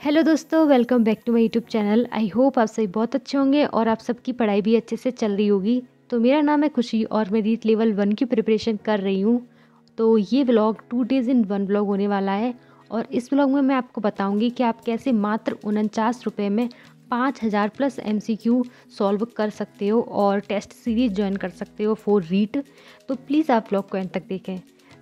Hello दोस्तों, welcome back to my YouTube channel. I hope आप सभी बहुत अच्छे होंगे और आप सबकी पढ़ाई भी अच्छे से चल रही होगी। तो मेरा नाम है खुशी और मैं रीट लेवल 1 की प्रिपरेशन कर रही हूँ। तो ये व्लॉग 2 डेज़ इन 1 व्लॉग होने वाला है और इस व्लॉग में मैं आपको बताऊँगी कि आप कैसे मात्र 49 रुपये में 5000 प्लस MCQ सॉल्व कर सकते हो और टेस्ट सीरीज ज्वाइन कर सकते हो फॉर रीट। तो प्लीज़ आप व्लॉग को एंड तक देखें।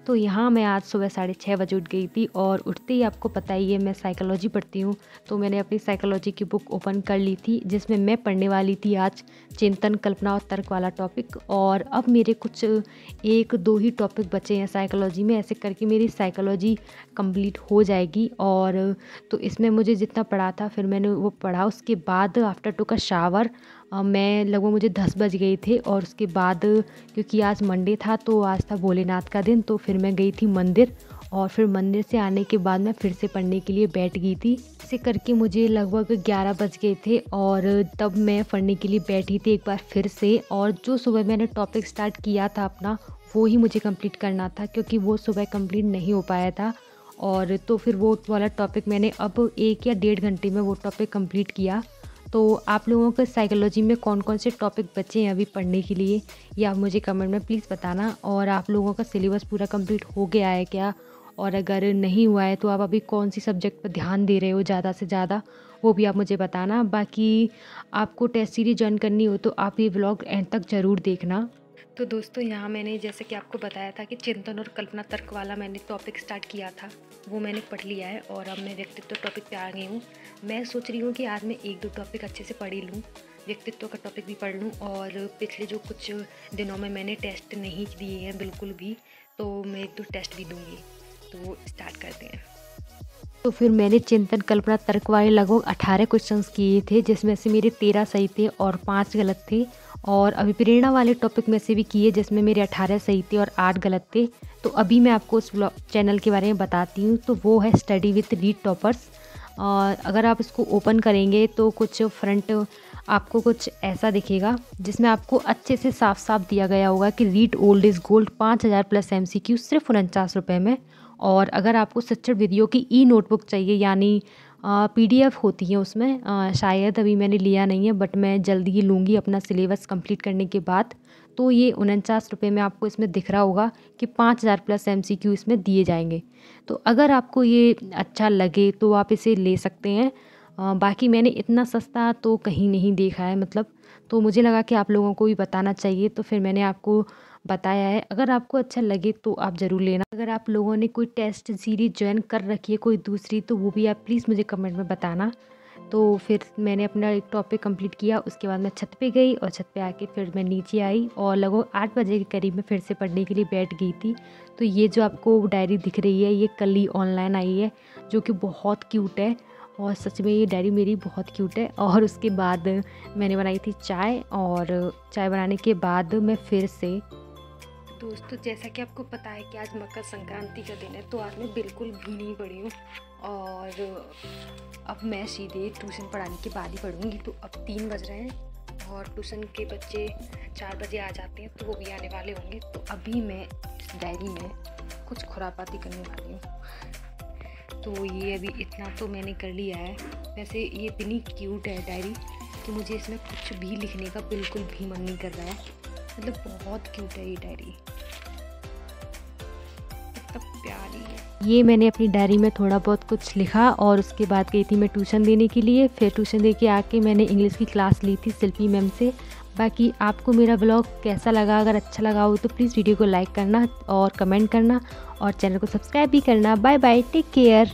तो यहाँ मैं आज सुबह 6:30 बजे उठ गई थी और उठते ही आपको पता ही है मैं साइकोलॉजी पढ़ती हूँ। तो मैंने अपनी साइकोलॉजी की बुक ओपन कर ली थी जिसमें मैं पढ़ने वाली थी आज चिंतन, कल्पना और तर्क वाला टॉपिक। और अब मेरे कुछ 1-2 ही टॉपिक बचे हैं साइकोलॉजी में, ऐसे करके मेरी साइकोलॉजी कंप्लीट हो जाएगी। और तो इसमें मुझे जितना पढ़ा था फिर मैंने वो पढ़ा। उसके बाद आफ्टर टू का शावर मैं लगभग मुझे 10 बज गए थे और उसके बाद क्योंकि आज मंडे था तो आज था भोलेनाथ का दिन, तो फिर मैं गई थी मंदिर और फिर मंदिर से आने के बाद मैं फिर से पढ़ने के लिए बैठ गई थी। इसे करके मुझे लगभग 11 बज गए थे और तब मैं पढ़ने के लिए बैठी थी एक बार फिर से। और जो सुबह मैंने टॉपिक स्टार्ट किया था अपना वो ही मुझे कंप्लीट करना था क्योंकि वो सुबह कंप्लीट नहीं हो पाया था। और तो फिर वो वाला टॉपिक मैंने अब 1 या 1.5 घंटे में वो टॉपिक कंप्लीट किया। तो आप लोगों के साइकोलॉजी में कौन कौन से टॉपिक बचे हैं अभी पढ़ने के लिए, या आप मुझे कमेंट में प्लीज़ बताना। और आप लोगों का सिलेबस पूरा कंप्लीट हो गया है क्या, और अगर नहीं हुआ है तो आप अभी कौन सी सब्जेक्ट पर ध्यान दे रहे हो ज़्यादा से ज़्यादा, वो भी आप मुझे बताना। बाकी आपको टेस्ट सीरीज ज्वाइन करनी हो तो आप ये व्लॉग एंड तक ज़रूर देखना। तो दोस्तों यहाँ मैंने जैसे कि आपको बताया था कि चिंतन और कल्पना तर्क वाला मैंने टॉपिक स्टार्ट किया था, वो मैंने पढ़ लिया है और अब मैं व्यक्तित्व टॉपिक पे आ गई हूँ। मैं सोच रही हूँ कि आज मैं 1-2 टॉपिक अच्छे से पढ़ ही लूँ, व्यक्तित्व का टॉपिक भी पढ़ लूँ। और पिछले जो कुछ दिनों में मैंने टेस्ट नहीं दिए हैं बिल्कुल भी, तो मैं 1-2 टेस्ट भी दूँगी। तो स्टार्ट करते हैं। तो फिर मैंने चिंतन, कल्पना, तर्क वाले लगभग 18 क्वेश्चंस किए थे जिसमें से मेरे 13 सही थे और 5 गलत थे। और अभिप्रेरणा वाले टॉपिक में से भी किए जिसमें मेरे 18 सही थे और 8 गलत थे। तो अभी मैं आपको उस चैनल के बारे में बताती हूँ। तो वो है स्टडी विथ रीट टॉपर्स। और अगर आप इसको ओपन करेंगे तो कुछ फ्रंट आपको कुछ ऐसा दिखेगा जिसमें आपको अच्छे से साफ साफ दिया गया होगा कि REET old is gold 5000 plus MCQ सिर्फ 49 रुपये में। और अगर आपको शिक्षण वीडियो की ई नोटबुक चाहिए यानी PDF होती है उसमें, शायद अभी मैंने लिया नहीं है बट मैं जल्दी ही लूँगी अपना सिलेबस कंप्लीट करने के बाद। तो ये 49 रुपये में आपको इसमें दिख रहा होगा कि 5000 प्लस MCQ इसमें दिए जाएंगे। तो अगर आपको ये अच्छा लगे तो आप इसे ले सकते हैं। बाकी मैंने इतना सस्ता तो कहीं नहीं देखा है मतलब, तो मुझे लगा कि आप लोगों को भी बताना चाहिए तो फिर मैंने आपको बताया है। अगर आपको अच्छा लगे तो आप ज़रूर लेना। अगर आप लोगों ने कोई टेस्ट सीरीज ज्वाइन कर रखी है कोई दूसरी, तो वो भी आप प्लीज़ मुझे कमेंट में बताना। तो फिर मैंने अपना एक टॉपिक कंप्लीट किया, उसके बाद मैं छत पे गई और छत पे आके फिर मैं नीचे आई और लगभग 8 बजे के करीब मैं फिर से पढ़ने के लिए बैठ गई थी। तो ये जो आपको डायरी दिख रही है ये कल ही ऑनलाइन आई है, जो कि बहुत क्यूट है और सच में ये डायरी मेरी बहुत क्यूट है। और उसके बाद मैंने बनाई थी चाय और चाय बनाने के बाद मैं फिर से दोस्तों जैसा कि आपको पता है कि आज मकर संक्रांति का दिन है, तो आज मैं बिल्कुल भी नहीं पढ़ी हूँ और अब मैं सीधे ट्यूशन पढ़ाने के बाद ही पढ़ूँगी। तो अब 3 बज रहे हैं और ट्यूशन के बच्चे 4 बजे आ जाते हैं तो वो भी आने वाले होंगे। तो अभी मैं इस डायरी में कुछ खुरापाती करने वाली हूँ। तो ये अभी इतना तो मैंने कर लिया है। वैसे ये इतनी क्यूट है डायरी कि मुझे इसमें कुछ भी लिखने का बिल्कुल भी मन नहीं कर रहा है, मतलब बहुत क्यूट है ये डायरी, इतना प्यारी है। ये मैंने अपनी डायरी में थोड़ा बहुत कुछ लिखा और उसके बाद गई थी मैं ट्यूशन देने के लिए। फिर ट्यूशन दे के आके मैंने इंग्लिश की क्लास ली थी शिल्पी मैम से। बाकी आपको मेरा ब्लॉग कैसा लगा, अगर अच्छा लगा हो तो प्लीज़ वीडियो को लाइक करना और कमेंट करना और चैनल को सब्सक्राइब भी करना। Bye bye, take care.